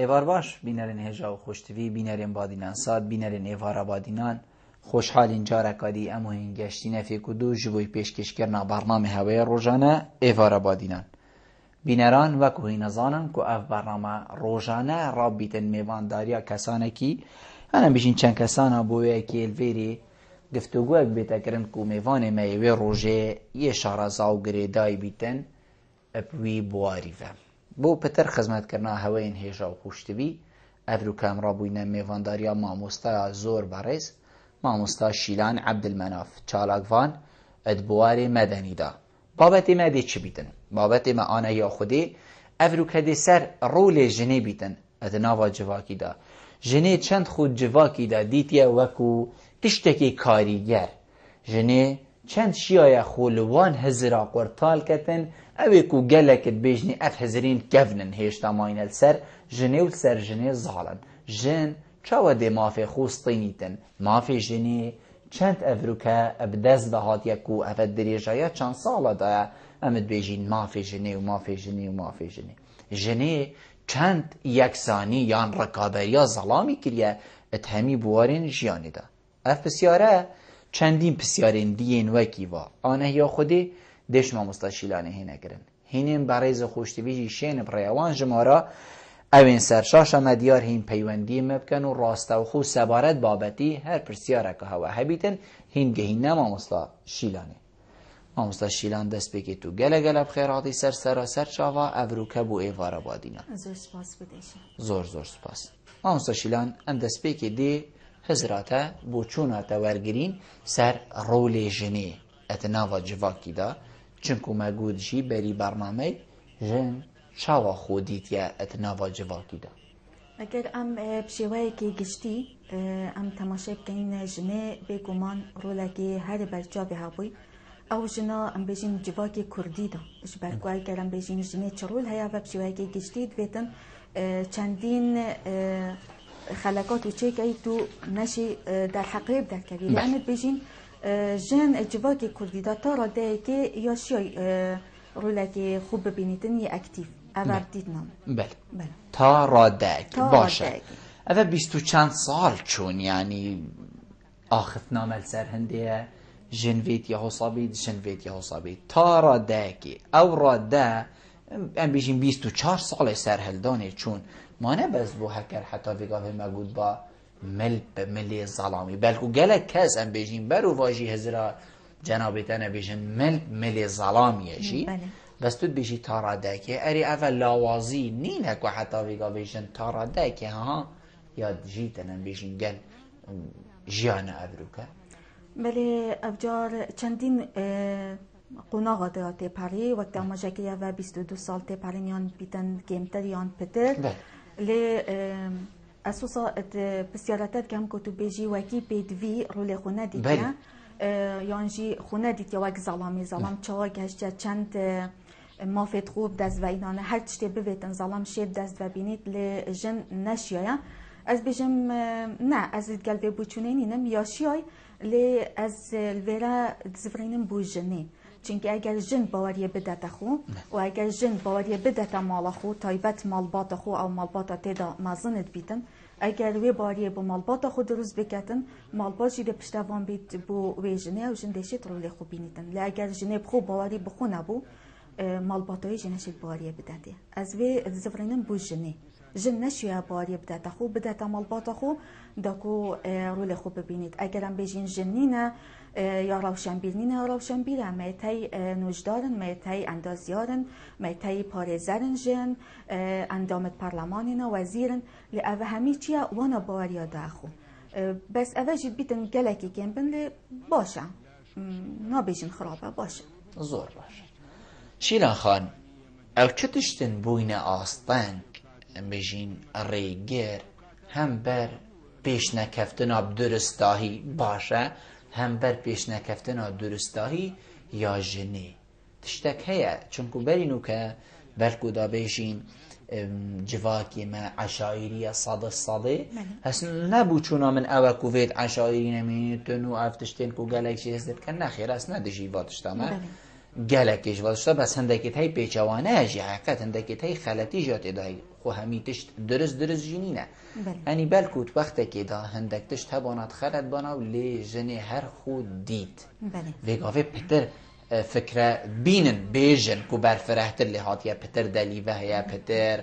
ایوار باش بینرین هجا و خوشتوی بینرین بادینان ساد بینرین ایوارا بادینان خوشحال اینجا رکادی امو این گشتی نفی کدو جبوی پیشکش کرنا برنامه هوای روزانه ایوارا بادینان بینران و کوهی نزانن که اف برنامه روزانه رابطن میوانداریا کسانه کی انا بیشین چند کسانه بوی که الویری گفتگو اک بیتا کرن که میوان میوه روزه یه شارزا و گریدای بیتن اپوی بواری و بو پتر خدمت کرنا هوین هجا و خوشتوی افرو کام رابوینه میوانداریا ماموستا زور بارز ماموستا شیلان عبدالمناف چالاکوان ادبوار مدنی دا بابت ما دی چی بیتن بابت ما آنه یا خودی افرو کدی سر رول جنه بیتن ادناوا جواکی دا جنه چند خود جواکی دا دیتیا وکو تشتکی کاریگر جنه چند شیای خولوان هزرا قرطال کتن اوی کو گلکت بیجنی اف هزرین گفنن هیشتا ماینل سر جنه و سر جنه زالن جن چاو دی مافی خوستینیتن مافی جنه چند افروکه ابدز دهات یکو افد دریجایا چند سالا دا امد بیجین مافی جنه و مافی جنه و مافی جنه جنه چند یکسانی یان رکابریا ظلامی کریه اتهمی بوارین جیانی دا اف پسیاره چندین پسیارین دیین وکی و آنه یا خودی دش ما مستشیلانه هینه کرن هینیم برایز خوشتویجی شین بریوان جمارا اوین سرشاش مدیار هین پیوندی مبکن و راسته و خو سبارت بابتی هر پرسیاره که هوا هبیتن هین گهینه ما مستشیلانه ما مستشیلان دست بکی تو گله گله بخیراتی سر سر چاوا افروکه بو ایوارا بادینا زور سپاس بدهشم زور سپاس ما مستشیلان ام دست بکی دی حضراته بو چوناته ورگرین سر رول جنه اتناوا جواکی دا چنکو مگود جی بری برنامه جن چاوا خودیت یا اتناوا جواکی دا اگر ام بشیوه که گشتی ام تماشای بکنین جنه بگومان رولکی هر برجا به هبوی او جنا ام بجین جواکی کردی دا اش برگو اگر ام بجین جنه چرول هیا و بشیوه که گشتی دویتن چندین خلقات و چه که تو نشی در حقیب در کبیر یعنی بجین جن جواکی کردی دا تا را ده که یا شای رولکی خوب ببینیدن یا اکتیف اول دیدنام بله تا را دک باشه اول 20 چند سال چون یعنی آخف نامل سر هنده جنویت یا حسابید تا را دکی او را ده ام بیشین 24 سال سر هلدانه چون ما نبز بو هکر حتی وگاه مگود با ملی ظلامی بلکو گلک کس ام بیشین برو واجی هزرا جنابتن بیشین ملی ظلامیه جی بس تو بیشی تاراده که اری اول لاوازی نینه که حتی وگاه بیشین تاراده که ها یاد جیتن بیشین گل جیانه ابروکه بله افجار چندین قناغ دارد پری وقت آماجگیه و 22 سال پری یان بیتن گیمتر یان پتر لی اساسا بسیارتت کم که تو بیجی وکی بیدوی رول خونه دیگه یانجی خونه دیگه وک ظلام چاوا گشته چند مافت خوب دست و اینانه هر چطه بویتن ظلام شید دست و بینید لی جن نشیایا از بیجم نه از قلبی بوچونه نینم یا شیای لی از الویرا زفرینم بو جنه چونکه اگر جن باوریه بدت خو و اگر جن باوریه بدت مال خو تایبت مالبات خو او مالبات تیدا مازند بیتن اگر وی باوریه با مالبات خو دروز بکتن مالبات جیده پشتوان بیت بو وی جنه و جن دیشت رولی خو بینیتن لی اگر جنه بخو باوری بخو نبو مالباتوی جنشت باوریه بدته از وی زفرینم بو جنه جن نشیا باوریه بدت خو بدت مالبات خو داکو رولی خو ببینید اگرم بجین جنینه یا روشنبیرنین یا روشنبیره میتای نوجدارن میتای اندازیارن میتای پارزرن جن اندامت پارلمانین وزیرن لی اوه همی چیه وانا باوریا داخو بس اوه جید بیتن گلکی کم بن لی باشه نابیجین خرابه باشه زور باشه شیران خان او چتشتن بوین آستنگ بجین ریگر هم بر پیش نکفتن آب درستاهی باشه هم بر پیش نکفتن آب درستاهی یا جنه تشتک هیا چونکو برینو که بلکو دا بیشین جواکی ما عشایری صاده هسن نبو چونا من اوه کوفید عشایری نمینیتن و افتشتین کو گلک چی هستید که نخیر است ندشی واتشتا ما گلکش واتشتا بس هندکت های پیچوانه اجی حقیقت هندکت های خلطی جاتی دای خو همی تشت درست جنینه یعنی بلکوت وقتی که دا هندک تشت هبانات خلد بنا و لی جنی هر خود دید ویگاوه پتر فکر بینن بیجن کو برفرهتر لی هاتیه پتر دلیوه یا پتر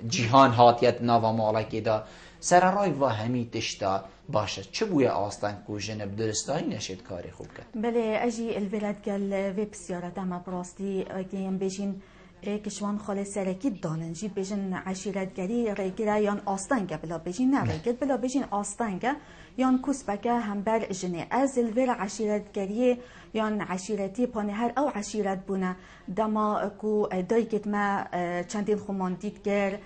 جیهان هاتیت ناوا مالکی دا سر رای و همی تشتا باشه چه بوی آستان کو جنب درستایی نشید کاری خوب کرد بله اجی الولد گل وی بسیاره دم براستی اگیم بیشین کشوان خاله سرکی داننجی بیشین عشیرتگری ریگیره یان آستانگه بلا بیشین نه ریگید بلا بیشین آستانگه یان کسبکه هم بر جنه از الول عشیرتگری یان عشیرتی پانه هر او عشیرت بونه دما کو دایکت ما چندین خماندید گر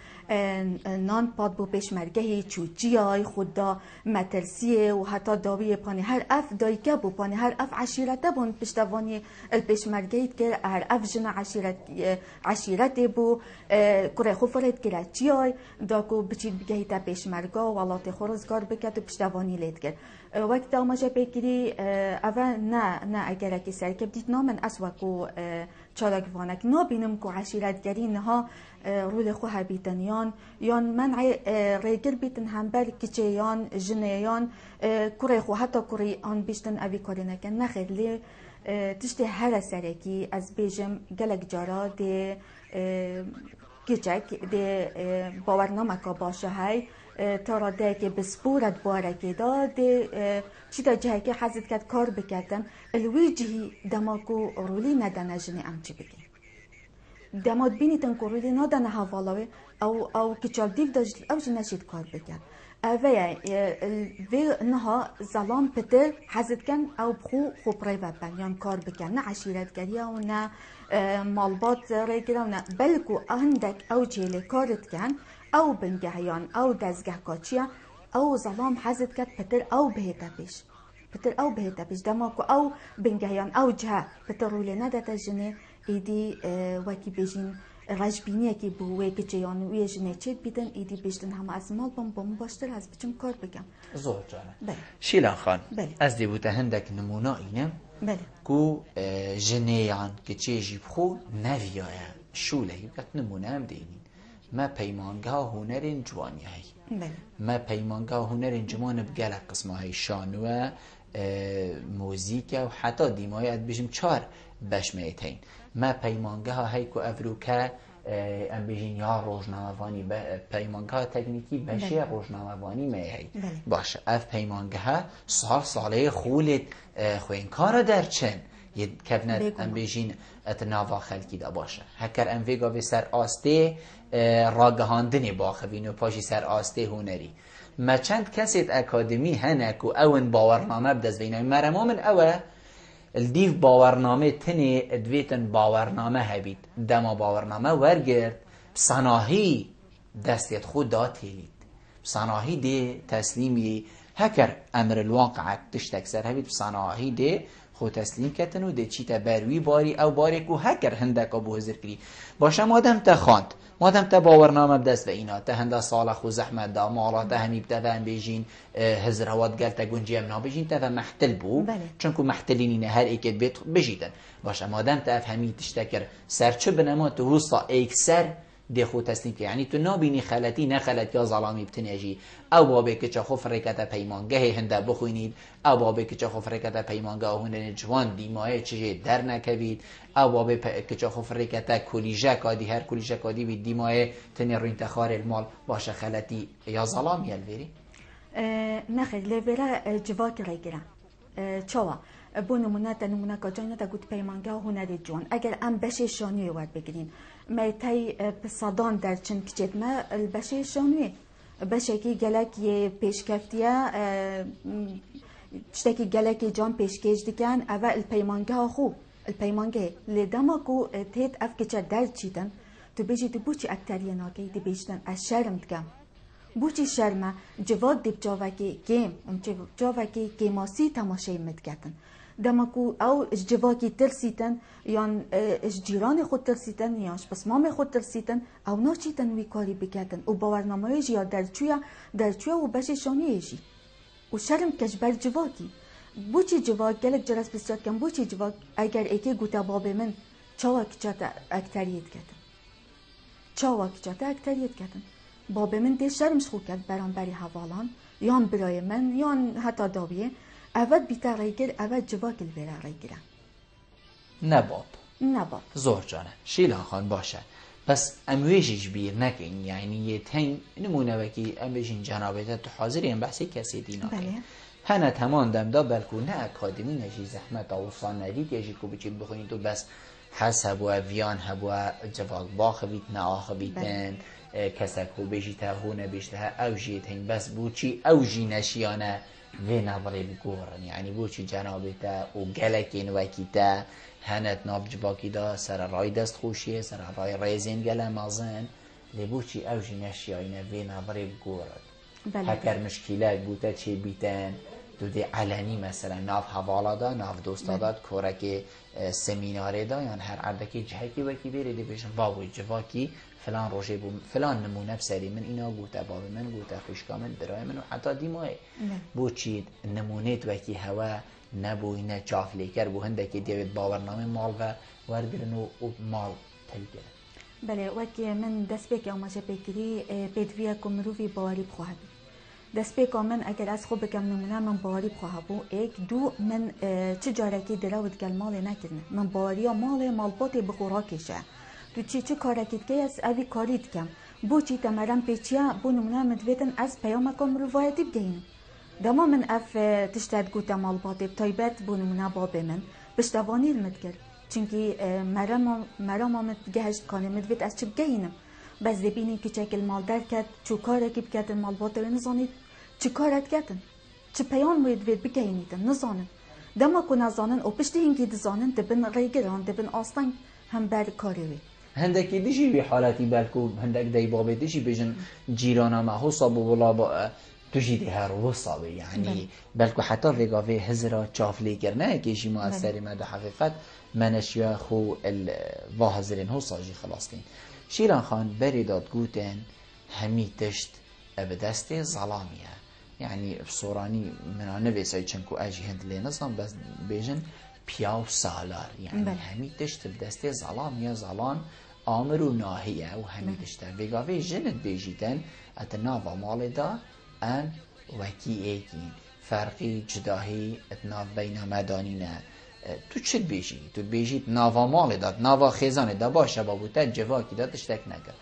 نان پاد بو پیشمرگه چوچی های خدا مترسیه و حتی داوی پانه هر اف دایکه بو پانه هر اف عشیرته بون پشتوانی الپیشمرگه گر هر اف جن عشیرت بو کره خوفرت گر چی های دا کو بچید بگهی تا پیشمرگا و الله تخورزگار بکت و پشتوانی لید گر وقت آماجه بگیری اول نه اگر که سرکب دید نامن از وکو چالاک وانک نابینم که عشیرتگری نها رول خو هبیتن یان منع ریگر بیتن هم بر کچه یان جنیان کره خو حتی کره آن بیشتن اوی کاری نکن نخیر لی تشتی هر سرکی از بیجم گلک جارا دی کچک دی باورنامه که باشه های تارا ده که بسپورت بارکی داده چی تا جایی که حضرت کد کار بکردن الوی جهی دماغو رولی ندانه جنی امچی بگی دماغ بینی تن که رولی ندانه حوالاوی او کچال دیو داشت او جنشید کار بکرد وی نها زلام پتر حضرت کن او بخو خوب ری وبن یان کار بکرد نه عشیرتگری و نه مالبات ری گره و نه بلکو اندک او جیلی کارت کن او بنگهیان او دزگه کاچیه او زلام حضرت کد پتر او بهتا پیش دماغو او بنگهیان او جه پتر رولی نداده جنه ایدی وکی بیجین رجبینیه که بوه که جیان وی جنه چید بیدن ایدی بیشتن همه از مال بام باشتر از بچم کار بگم زور جانه شیلان خان از دیبوته هندک نمونه اینم کو جنیان که چیجی بخو نویایه شوله بکت نمونه هم دینی ما پیمانگاه هنرین جوانی هی ما پیمانگاه هنرین جوان بگل قسمه های شانوه موزیک و حتی دیمایت بجیم 4 بشمیت هین ما پیمانگاه هی که افروکه ام بجین یا روزنامه‌وانی پیمانگاه تکنیکی بشه روزنامه‌وانی می هی باشه اف پیمانگاه ساله خولت خوین کار در چن یه کفنت ام بیجین اتناوا خلکی دا باشه هکر ام ویگا وی سر آسته راگهاندنی باخوین و پاشی سر آسته هنری ما چند کسیت اکادمی هنک و اون باورنامه بدز بینه مرمومن اوه الدیف باورنامه تنی ادویتن باورنامه هبید دما باورنامه ورگرد بصناهی دستیت خود دا تیلید بصناهی دی تسلیمی هکر امر الواقع تشتک سر هبید بصناهی دی خود تسلیم کتن و ده چی تا بروی باری او باری کو هکر هندک ابو حضر کری باشه مادم تا خواند مادم تا باورنامه بدست و اینا تا هنده سال خو زحمت دا مالا تا همیب تا و بیجین هزروات گل تا گنجی امنا بیجین تا و محتل بو چون که محتلینین هر ایکت بیت بجیدن باشه مادم تا همی تشتکر سرچه بنما تو روسا ایک سر ده خود تسلیم که یعنی تو نابینی خلطی نخلط یا ظلامی بتنیجی او بابه که چه خوف رکت پیمانگه هنده بخوینید او بابه که چه خوف رکت پیمانگه هنده جوان دیمایه چه در نکوید او بابه که چه خوف رکت کلیجه کادی هر کلیجه کادی بید دیمایه تنی رو انتخار المال باشه خلطی یا ظلامی الویری نخیر لیوره جواک رای گیرم چوا بو نمونه که جاینا تا گوت پیمانگه هنری جوان اگر ام بشه شانوی ورد بگیرین میتای پسادان در چند کچید ما البشه شانوی بشه که گلک یه پیشکفتیه چتکی گلک جان پیشکش دیگن اول الپیمانگه خوب الپیمانگه لیدما کو تیت اف کچه در چیدن تو بیجی تو بوچی اکتریه ناکی دی بیشتن از شرم دگم بوچی شرمه جواد دیب جاوکی گیم جاوکی گیماسی تماشای مدگتن دماکو او جواکی ترسیتن یان جیران خود ترسیتن یا پسمام خود ترسیتن او ناچیتن وی کاری بکردن او باورنامه جی یا درچویا و بشه شانیه جی و شرم کش بر جواکی بوچی جواک گلک جرس بسیار کن بوچی جواک اگر ایکی گوتا باب من چاوک چاتا اکتریت کردن چاوا کجاته اکتریت کردن باب من ده شرمش خو کرد برام بری حوالان یان برای من یان حتی داویه اول بیتا ریگر اول جواکل برا ریگره نباب نباب زور جانه شیلان خان باشه بس امویجش بیر نکن یعنی یه تین نمونه وکی امویجین جنابیت تو حاضری هم بحثی کسی دینا بله هنه تمام دم دا بلکو نه اکادمی نشی زحمت آوصان ندید یجی کو بچی بخونید تو بس حس هبوا ویان هبوا جواق باخ بیت نه آخ بیتن کسک هو بیجیتا هو نبیشتها او جیتین بس بوچی او جی نشیانه وی نظری بگورن یعنی بوچی جنابیتا و گلکین وکیتا هنت ناب جواکی دا سر رای دست خوشیه سر رای ریزین گله مازن لبوچی او جی نشیانه وی نظری بگورن هکر مشکلات بوده چی بیتن دو دی علنی مثلا ناف حوالا دا ناف دوستا دا کورک سمیناره دا یعنی هر عردکی جهکی وکی بیره دی بیشن واوی جواکی فلان روشه بو فلان نمونه بسری من اینا گوته باب من گوته خوشکا من برای من و حتی دیمای بو چید نمونه وکی هوا نبوی نه چاف لیکر بو هندکی دیوید باورنامه مال و وردرن و مال تلگره بله وکی من دست بکی آماجه بگیری بدویه که مروفی باوری بخواهد دست بکی من اگر از خوب بکم نمونه من باوری بخواهد بو ایک دو من چه جارکی دراود گل مال نکرنه من باوری مال باتی بخورا کشه تو چه کارکید که از اوی کارید کم بو چی تمرم پیچیا بو نمونه مدویدن از پیام کم روایتی بگینم دما من اف تشتد گوته مال باتی بتایبت بو نمونه باب من بشتوانی المدگر چونکی مرام آمد گهشت کانه مدوید از چه بگینم بس دبینی که چکل مال در کد چو کارکی بکردن مال باتی نزانید چه کارت کردن چه پیام مدوید بگینیدن نزانن دما که نزانن او پشتی هنگی دزانن دبن ریگران دبن آستان هم بر کاری هندکی دیشی به حالتی بلکو هندک دی بابه دیشی بجن جیرانا ما حساب ولا با تجي ده هر وصابه يعني بلکو حتی رقابه هزرا چافلی کرنه کشی مؤثری مده حقیقت منشیا خو الواهزرین هو ساجی خلاصتين شیران خان بریداد گوتن همی تشت ابدست ظلامیه يعني بصوراني من نبيسای چنکو اجی هند لی نظام بس بیجن پیاو سالار يعني همی تشت بدست ظلامیه ظلام آمر و ناهیه و همی تشت رقابه جنت بیجیتن اتناوا مال دا ان وکی ایکین فرقی جداهی اتناف بین مدانینه تو چه بیجی؟ تو بیجی ناوا مال داد ناوا خیزان دا باشه بابوتا جواکی داد اشتک نکر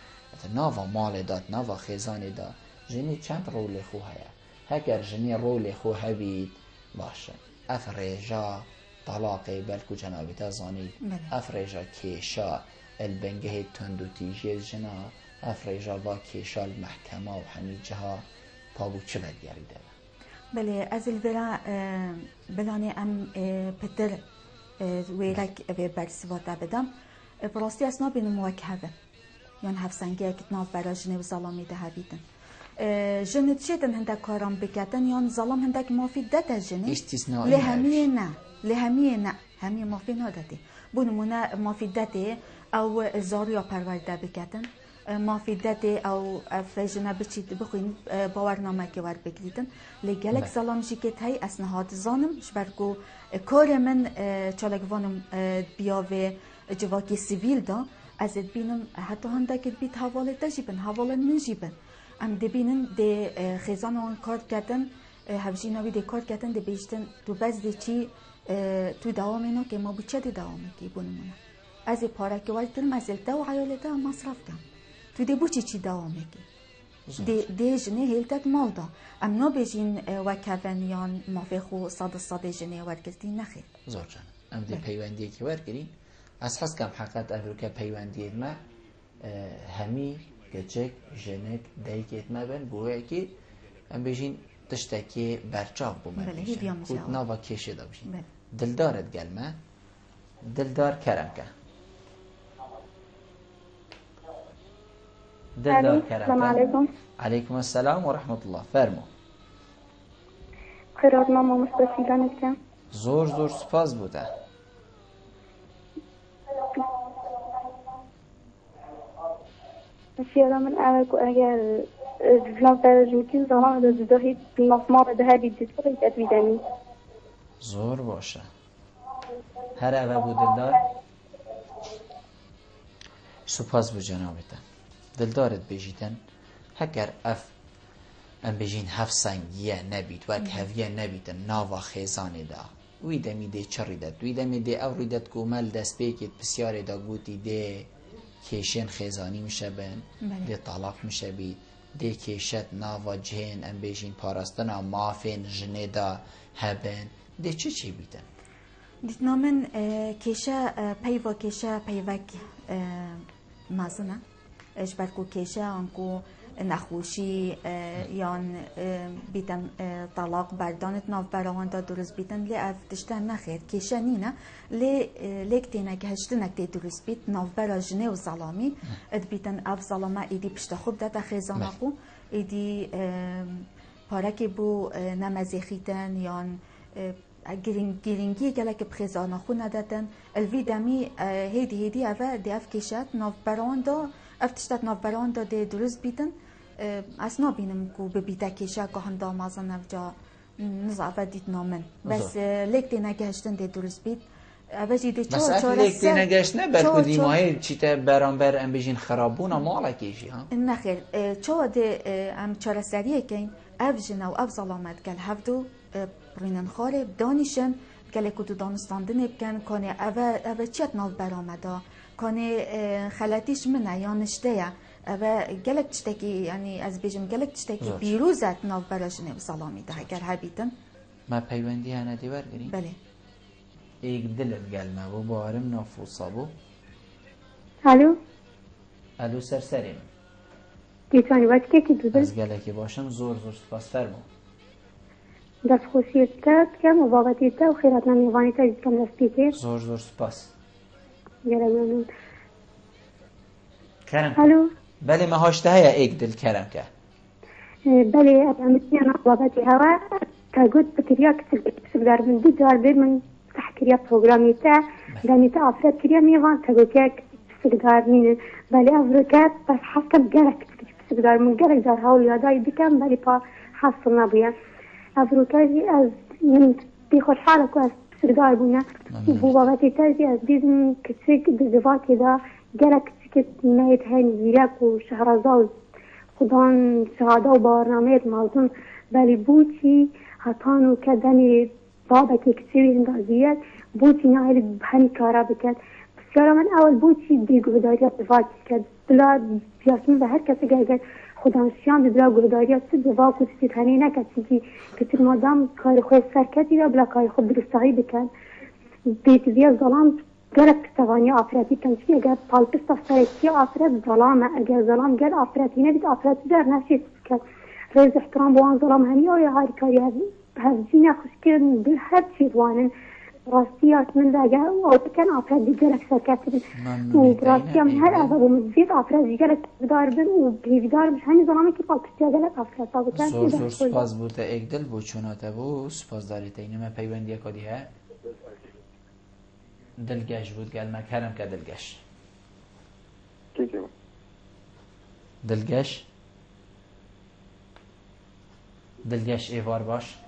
ناوا مال داد ناوا خیزان دا جنی چند رول خوهه هکر جنی رول خوهه بید باشه افریجا طلاقی بلکو جنابی تا زانید افریجا کیشا البنگه تندو تیجی جنا افریجا با کیشا المحکمه و همین جها پابو چه بدگریده بله از الورا بلانه ام پتر ویرک و برسواتا بدم براستی اسنا بینو موکهوه یعنی هفسنگی اکت ناف برا جنه و ظلامی ده هبیدن جنه چیدن هندک کارام بکتن یعنی ظلام هندک مافی داده جنه لهمیه نه همیه مافی نداده بونمونه مافی داده او زاریا پرورده بکتن مافیدت او فجنا بچید بخوین باورنامه که ورد بگیرن لگلک سلام جیکت های اسنهاد زانم شبرگو کار من چالکوانم بیاوه جواکی سیویل دا از بینم حتی هندک بیت حواله تجیبن حواله نجیبن ام دبینن ده خزان آن کار کردن هفجی نوی ده کار کردن ده بیشتن تو بز ده چی تو دوامینو که ما بچه ده دوامی که بونمونه از پاره که ورد دلم از التا و عیالتا مصرف کم تو دی بوچی چی دوامه کی دی جنه هیلتک مال دا ام نو بیجین وکفن یان مافی خو صد جنه ورگردی نخیر زور جان ام دی پیوندی که ورگرین از حس کم حقیقت افروکا پیوندی ما همی گچک جنک دیگت ما بن بوه کی ام بیجین تشتکی برچاق بومن بیشن خود ناوا کشه دا بیشن دلدارت گلمه دلدار کرم که السلام عليكم. عليكم السلام ورحمة الله. فرمو. خيرات ماما مستفيدانك كم؟ زور سپاس بوده. مسيرة من أولك وأجل جناب درج ممكن زمان ده زدهي بالنصمار ده هذه بتدخل تأتيدني. زور باشه. هر أبو دلدار سپاس بو جنابتان. دلدارت بجیتن هکر اف ام بجین هف سنگیه نبید وک هفیه نبیتن ناوا خیزانه دا وی دمی ده چری داد وی دمی ده او ریدت کومل دست بیکت بسیاره دا گوتی ده کیشن خیزانی میشه بین ده طلاق میشه بید ده کیشت ناوا جهن ام بجین پاراستنا مافین جنه دا هبن ده چی بیتن؟ دیت نامن کیشه پیوا کیشه پیوک مازنه اش برکو کیشه آنکو نخوشی یان بیتن طلاق بردانت ناف براوان دا درست بیتن لی اف تشتن نخیر کیشه نینه لی کتینه که هشتنک دی درست بیت ناف برا جنه و ظلامی اد بیتن اف ظلامه ایدی پشت خوب دا خیزانه خو ایدی پارکی بو نمزیخیتن یان گرینگی گلک بخیزانه خو ندادن الوی دمی هیدی اوه دی اف کیشت ناف براوان دا اف تشتت ناف براوان دا دی درست بیتن اصلا بینم کو به بیتا کیشه که هم دامازن افجا نزعفه دیت نامن بس لیک دی نگهشتن دی درست بید اوجی دی چو بس لیک دی نگهشتن برکو دیماهی چیتا برانبر ام بجین خرابون مالا کیشی ها نخیر چو دی ام چاره سریه کن اف جنا و اف ظلامت گل هفدو برینن خاره دانیشن گل کدو دانستاندن بکن کنه اوه چیت ناف برامده کنه خلطیش منه یا نشته و گلک تشتکی یعنی از بیشم گلک تشتکی بیروزت ناف براشنه و سلامی ده اگر هبیتن ما پیوندی هنه دیور گریم بله ایک دلت گلمه و بارم نافوصا بو الو سرسریم دیتانی وقت که دو از گلکی باشم زور سپاس فرمو دست خوشیتت کم و بابتیت و خیرات نمیوانی تا کم دست پیتر زور سپاس گله ممنون کرم بله ما هاشته هیا ایک دل کرم که بله اتعمدني انا بابتي هوا كقلت بكريا كسب دار من دي جار بير من تحكريا بروغرامي تاع داني تاع افراد كريا ميغان كقلت كسب دار من بله افريكات بس حسب جالك كسب دار من جالك دار هاول يا داي بكم بله با حصلنا بيا افريكاجي از من بيخوش حالك واس كسب دار بونا بابتي تاجي از ديزم كسيك دزفا كده جالك كت نايت هاني زيراك وشهرزاوز خدان شهاده و برنامه موضوع بلی بوچی هاتانو کدنی بابا کسیوی اندازیت بوچی نهایل بهنی کارا بکد بسیار من اول بوچی دیگوداریت دفاع کرد بلا بیاسمون به هر کسی گرگد خدانشیان بلا گوداریت دفاع کسی تنی نکد چیزی کسی مادام کار خود سرکتی و بلا کار خود درستایی بکد بیتوی ظلام گرک توانی آفریتی کنچی اگر پالپست سرکی آفریت ظلامه اگر ظلام گر آفریتی نبید آفریتی در نشید که رئیس احترام بوان ظلام همی آیا هاری کاری هفزین خوش کردن بل هر چی بوانن راستیات من داگه او بکن آفریتی گرک سرکتی بن و راستی من هر اول و مزید آفریتی گرک دار بن و بیدار بش همی ظلامی که پالپستی گرک آفریتا بکن زور سپاس بوده ایک دل بو چوناته بو سپاس داریته اینه پیوندی کدی ها دلگش بود گل ما کرم که دلگش دلگش ایوار باش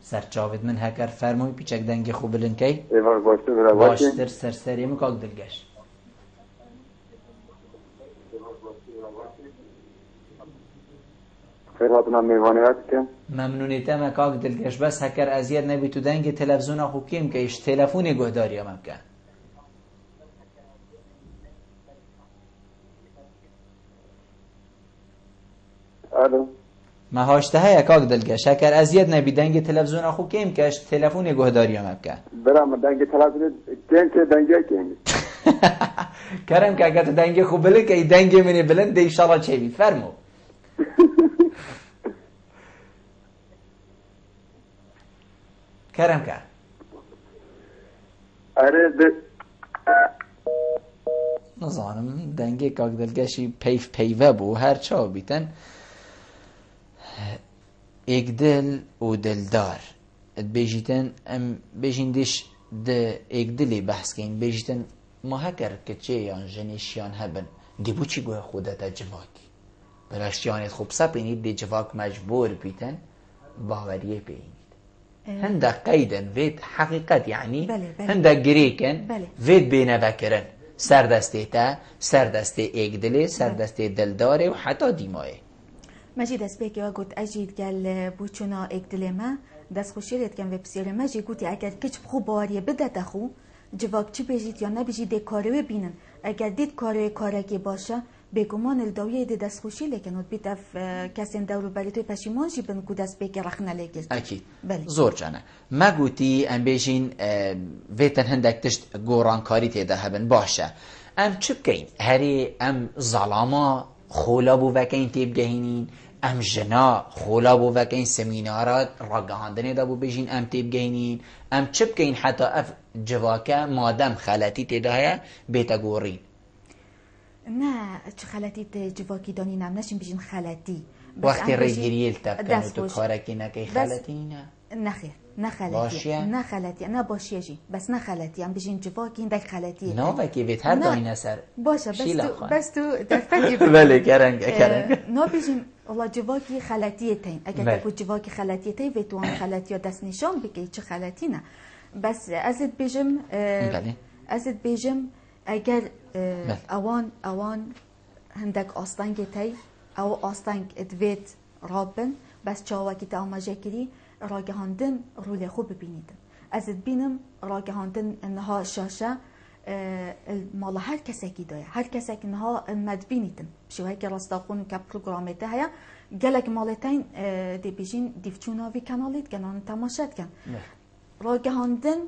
سر چاوید من هکر فرموی پیچک دنگ خوب بلن کی ایوار باشتر سرسری مکاک دلگش خیراتنا میوانیت که ممنونیت مکاک دلگش بس هکر ازید نبی تو دنگ تلفزیون خوب کیم که ایش تلفونی گهداری هم که الو ما هاشته های کاک دلگش هکر ازید نبی دنگ تلفزیون خوب کیم که ایش تلفونی گهداری هم که برام دنگ تلفزیون که دنگی کنی کرم که اگر دنگ خوب بله که دنگ منی بلند دی انشالله چه بید فرمو کرم که نزانم دنگی کاک دلگشی پیوه بو هر چا بیتن ایک دل و دلدار بیجیتن ام بیجیندش ده ایک دلی بحث کن بیجیتن ما هکر کچه یان جنیشیان هبن دی بو چی گوه خودتا جواکی براشتیانت خوب سپینید دی جواک مجبور بیتن باوریه بینید هنده قیدن وید حقیقت یعنی هنده گریکن وید بینه بکرن سردسته تا سردسته اگدله سردسته دلداره و حتی دیمایه ماجی دست به که گفت اجید گل بوچونا اگدله ما دست خوشیت کن و بسیار ماجی گفتی اگر کچ خوب باریه بده تخو جواب چی بجید یا نبجید کاره ببینن اگر دید کاره که باشه بگمان الداویه دی دست خوشی لیکن بیت اف کسی دورو بری توی پشیمان جی بن کو دست بگی رخنه لیگل اکید بله. زور جانه ما گوتی ام بیشین ویتن هندک تشت گورانکاری تیده هبن باشه ام چه بکین هری ام ظلاما خولا بو وکین تیب گهینین ام جنا خولا بو وکین سمینارات راگهاندنه دا بو بیشین ام تیب گهینین ام چه بکین حتی اف جواکه مادم خلطی تیده هیا بیتا گورین نه چه خلطی جواکی دانی نم نشین بیشین خلطی وقتی ریگیریل تب کنو تو کارکی نکی خلطی نه نخیر نه خلطی باشیه نه خلطی نه باشیه جی بس نه خلطی هم بیشین جواکی دک خلطیه نه وکی ویت هر داینه سر باشه بس تو دفتی بله کرنگ نه بیشین والله جواکی خلطیه تین اگر تو جواکی خلطیه تین و تو آن خلطی دست نشان بگی چه خلطی نه بس ازت بیجم اگر اوان هندک آستانگ تی او آستانگ ادویت رابن بس چاوکی تا آماجه کری راگهاندن رول خوب ببینیدن ازت بینم راگهاندن انها شاشه مال هر کسی کی دایا هر کسی که انها مد بینیدن بشوهی که راستاخون که پروگرامته هیا گلک مالتین دی بیجین دیفچونا وی کانالیت کنن تماشات کن راگهاندن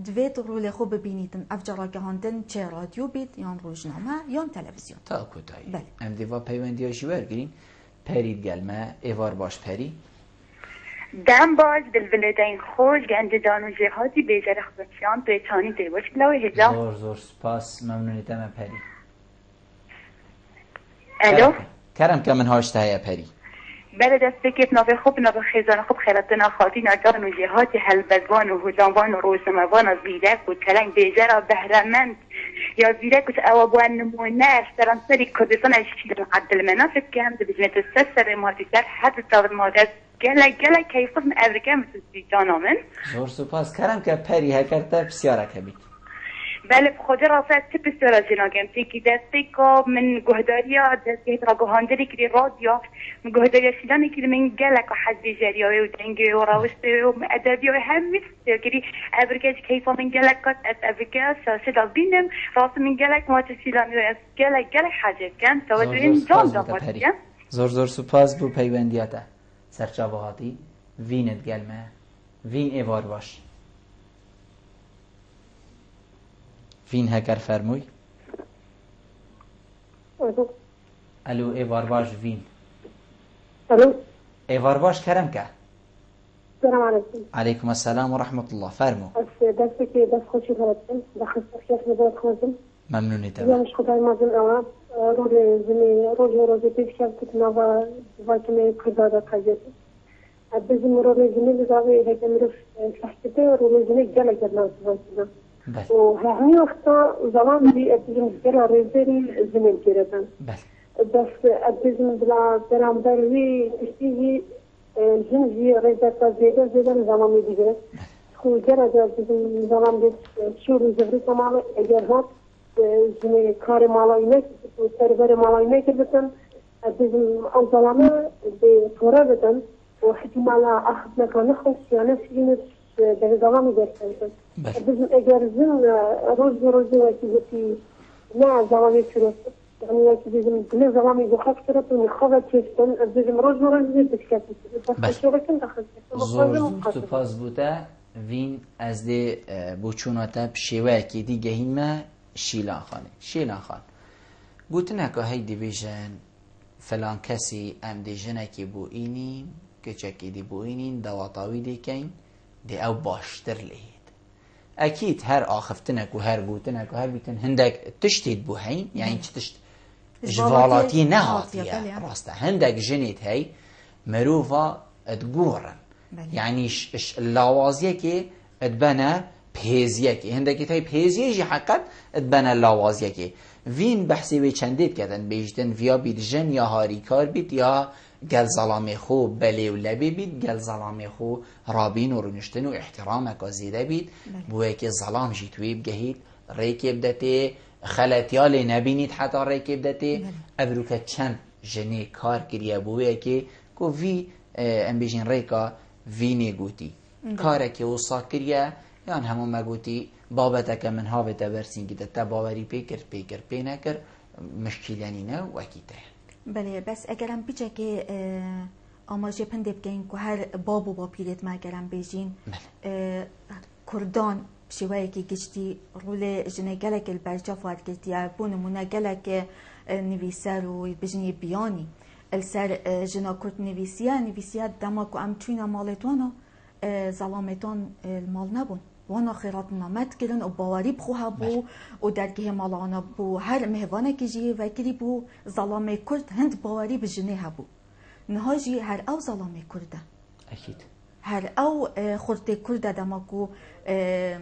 دوید رول خوب ببینیدن افجا راگهاندن چه رادیو بید یان روزنامه یان تلویزیون تا کدایی بله ام دیوا پیوندی هاشی ورگرین پرید گلمه ایوار باش پری دم باز بالولدین خوش گنج دانو جهازی بیجر خبتشان پیچانی دیوش کلاوی هجا زور سپاس ممنونیتم پری الو کرم که من هاشته هیا پری بله دست بکیت نوه خوب نوه خیزان خوب خیلتنا خاطی نردان و جهات هلبزوان و هزانوان و روزنموان و زیرک و کلنگ بیجر و بهرمند یا زیرک و اوابوان نمونه سران سری کردستان اشتیدن عدل منافق که هم بجنت السسر مادیگر حد تاور مادر گله کیفت من افریقا مثل زیجان آمن زور سپاس کرم که پری هکرده بسیاره کبید بله بخاطر رافت بسیار جناگم تیکی دستی که من گهداریا دستی را گهاندری کری رادیا من گهداریا شدانی کری من گلک و حزبی جریاوی و دنگی و راوسته و ادبی و هم میسته کری افریقا کیفا من گلکات از افریقا ساسد بینم راست من گلک ما تسیلامی و از گلک حاجت کن تا وجه این جان داماد کن زور سپاس بو پیوندیاته سرچاوهاتی وینت گلمه وین ایوار باش وین هکر فرموی الو ایوار باش وین الو ایوار باش کرم که السلام عليكم. عليكم السلام ورحمة الله فرمو دستك دست خوشی هستم دخل شخص نبود خودم ممنونی یا تمام مش خدای مازن اوام رول زمین روز پیش شفت نوا واکمه قدرت قضیه بزم رول زمین زاویه هکم رف شخصیته رول زمین جل جل واسه بله و همین وقتا زمان بی اتجاه جل رزری زمین کردن بله بس بزم بلا درام دروی تشتیجی جنجی رزتا زیده زمان دیگه خو جرا بزم زمان بیش شور زبری تمام اگر هات زمین کار مالایی نکرد و سربر مالایی نکردن بزم آن زمانه به طوره بدن و احتمالا أخذ مكان خاص يعني في بنظام جالسين بس أجر زين روز وكذا لا زمان يشرب يعني وكذا زين زمان يدخل كذا بنخاف تشتن بس روز بتشكل بس شو كنت أخذ زور سپاس بوده وین از دی بوچوناتا بشیوه که دیگه هیمه شیلان خان گوتنه که هی دیویژن فلان کسی ام دیجنه که بو اینین کچکی دی بو اینین دواتاوی دی کن دی او باشتر لید اکید هر آخفتنک و هر گوتنک و هر بیتن هندک تشتید بو هین یعنی چه تشت جوالاتی نهاتیه راسته هندک جنید هی مروفا ادگورن یعنی لاوازیه که ادبنه پیزیه که هندکی تای پیزیه جی حقیقت ادبنه لاوازیه که وین بحثی وی چندید کردن بیشتن ویا بید جن یا هاریکار بید یا گل ظلام خو بلی و لبی بید گل ظلام خو رابین و رنشتن و احترام اکا زیده بید بوی که ظلام جی توی بگهید ریکی بدته خلطیال نبینید حتی ریکی بدته ابرو که چند جنه کار کریه بویه که وی ام بیجین ریکا وی نگوتی کاره که وصا کریه یان همون مگوتی بابتا که من هاوتا برسین گیده تا باوری پیکر پی نکر مشکلانی نه وکیته. بله بس اگرم بیچه که آماجه پنده بگین که هر بابو با پیرت ما اگرم بیجین کردان بشوایی که گشتی رول جنه گلک البرجا فارد گشتی بونمونه گلک نویسر و بجنی بیانی السر جنا کرد نویسیه دما که ام توینا مالتوانا ظلامتان المال نبون وانا خیرات نامت کردن و باوری بخواه بو و درگه مالانا بو هر مهوانه که جیه وکری بو ظلامه کرد هند باوری بجنه هبو نها جی هر او ظلامه کرده اکید هر او خورده کرده دما که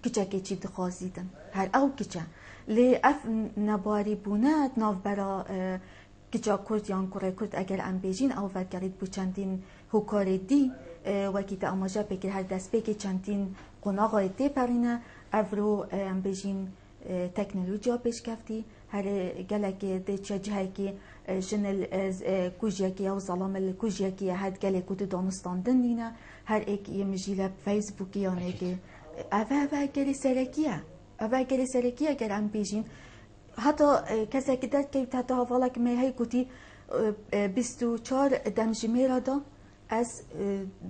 کچه که چی دخوازیدن هر او کچه لی اف نباری بونه ناف برا کجا کرد یان کره کرد اگر ام بیجین او وکرید بو چندین هوکاری دی وکیت آماجه بکر هر دست بکی چندین قناغای دی پرینه افرو ام بیجین تکنولوژیا پیش کفتی هر گلک دی چه جهی که جنل کوجیکی او ظلام الکوجیکی هد گلک کود دانستاندن دینه هر ایک یه مجیله فیسبوکی یانه که اوه گلی سرکیه اگر ام بیجین حتی کسی که درد که حتی حوالا که میهی گوتی 24 دمجمیره دا از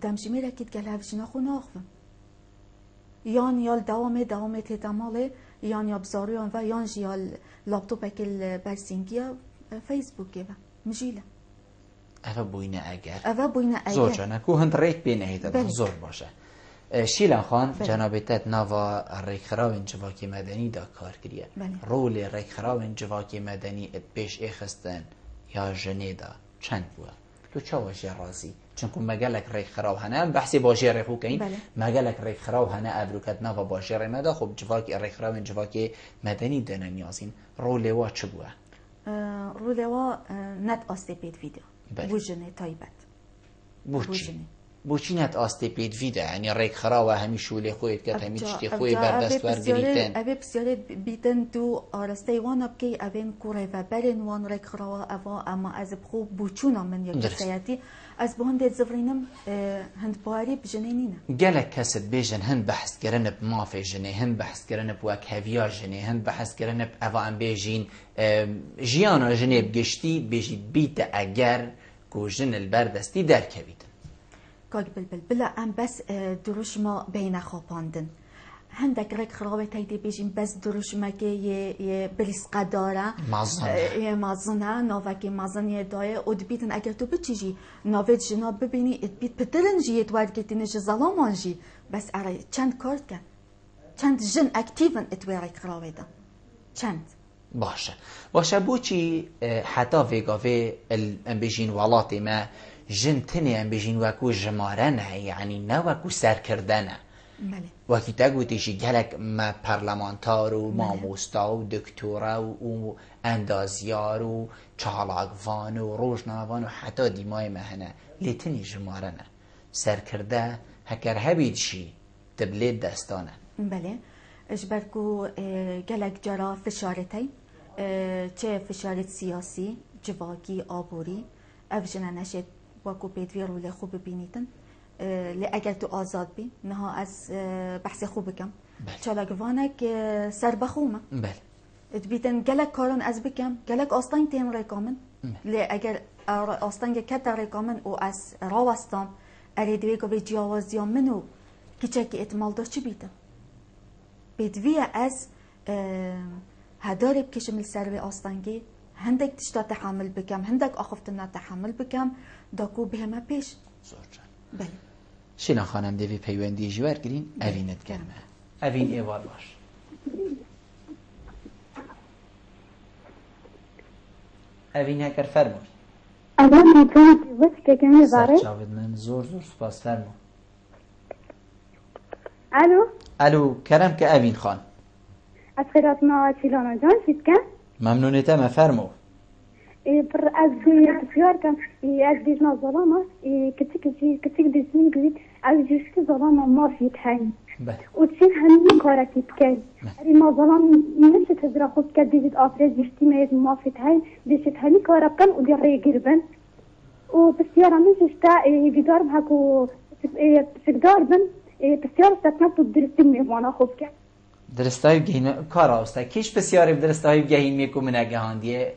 دمجمیره که گل هفشینا خو ناخوم یان یال دوام تیتماله یان یا بزاریان و یان جیال لابتوب اکل برسینگیه فیسبوکه و مجیله اوه بوینه اگر زور جانه که هند ریک بینه هیده زور باشه شیلان خان جنابتت نوا ریکخراوین جواکی مدنی دا کار کریه رول ریکخراوین جواکی مدنی ات پیش اخستن یا جنه دا چند بوه تو چه واجه رازی چونکه مگلک ریکخراو هنه بحثی باجه ریخو کهین مگلک ریکخراو هنه ابروکت نوا باجه ریمده خب جواکی ریکخراوین جواکی مدنی دنه نیازین رول وا چه بوه؟ رول وا نت آسته پید ویدیو بوجنه تایبت بوچی نت آسته پید ویده یعنی ریک خرا و همی شوله خویت که همی چتی خوی بردست ورگریتن اوه بسیاره بیتن تو آرسته وانا بکی اوین کوره و برین وان ریک خرا اوا اما از بخو بوچونا من یک سیاتی از بهند زفرینم هند باری بجنه نینه گلک کست بیجن هند بحث کرن ب مافی جنه هند بحث کرن ب وک هویا جنه هند بحث کرن ب اوا ام بیجین جیانا جنه بگشتی بیجید بیت اگر گوجن البردستی درکوید بلا ام بس دروش ما بین خواباندن هندك رك خرابه تيدي بيجين بس دروش ما كي بريس قداره مازنه نوفاكي مازنيه دايه ودبيتن اگر تو بتجي نوفيت جنا ببيني بيت بترنجي يتواركتين جي ظلامانجي بس اري چند كارت كان چند جن اكتيفن اتوارك خرابه ده چند باشه بوچی حتی ویگاوی ام بيجين ولاتي ما جنتني ام بيجين وكو جمارنه يعني نه وكو سرکردنه وکی تگوییشی گلک ما پارلمانتار و ماموستا و دکتورا و اندازیار و چالاقوان و روزنامه‌وان و حتی دیمای مهنه لیتنی جمارنه سرکرده هکر هبید شی تبلید دستانه بله اجبرکو گلک جرا فشارتی چه فشارت سیاسی جواکی آبوری افجنه نشد وکو پیدوی روله خوب ببینیدن لی اگر تو آزاد بی نها از بحث خوب بکم چالاقوانک سر بخومه بیتن گلک کاران از بکم گلک آستان تین ریکامن لی اگر آستان کت ریکامن و از راوستان اریدوی که به جیاوازیان منو کچه که اتمال داشت چی بیتن بیدوی از هدار بکشم سر به آستانگی هندک تشتا تحمل بکم هندک آخفتنا تحمل بکم داکو به همه پیش بله شینا خانم دوی پیوندی جوار گرین اوینت گرمه اوین ایوار باش اوین هکر فرمون اوان میتونم وقت که کمی باره سرچاود من زور سپاس فرمون الو کرم که اوین خان از خیرات ما چیلانا جان شید کن ممنونیتم فرمو از بسیار کم از دیجنا ظلام است کتیک دیزنی گوید از جست ظلام ما فی تاین بله و چین همین کارتی بکن اری ما ظلام نمیشه تزرع خود که دیوید آفرز جستی میاد ما فی تاین دیشت همین کار بکن و دی ری گربن و بسیار همین جستا بیدارم هکو سگدار بن بسیار استثنا تو درستی میوانا خوب که درستای گهین کار آسته کیش بسیاری درستای گهین میکو من اگهاندیه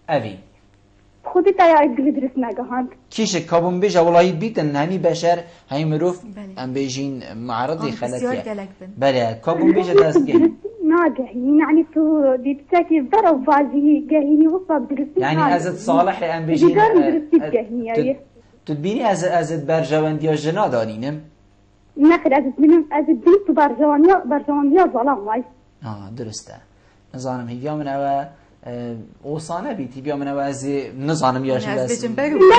اوی خودی تایید دیگه درست نگهاند کیش کابون بیش اولایی بیتن همی بشر همی مروف بله. ام بیجین معرضی بسیار خلقیه گلک بن بله کابون بیش دست گهین ناجحين يعني تو ديتساكي ضرب بازي جاهيني وصل درسي يعني ازد صالح ام بیجین درسي جاهيني تدبینی ازد برجواندی جنا دانینم نخر از الدين تو برجوانيا ظلام واي درسته نظانم هیویا من اوه اوصانه بیتی بیا من اوه از نظانم یاشی از بس بجنبرو لا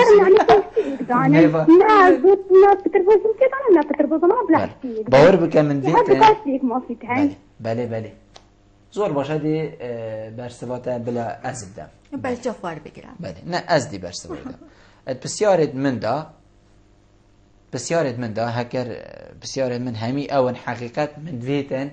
يعني لا بتربوزم كده لا بتربوزم ما بلاحتي باور بکن من هذا بیت باشيك ما في تعين بله زور باشه دی برسبات بلا ازد دم بل جفار بگیرم بله نه از دی برسبات دم بسیارت من دا هکر بسیارت من همی اون حقیقت من دویتن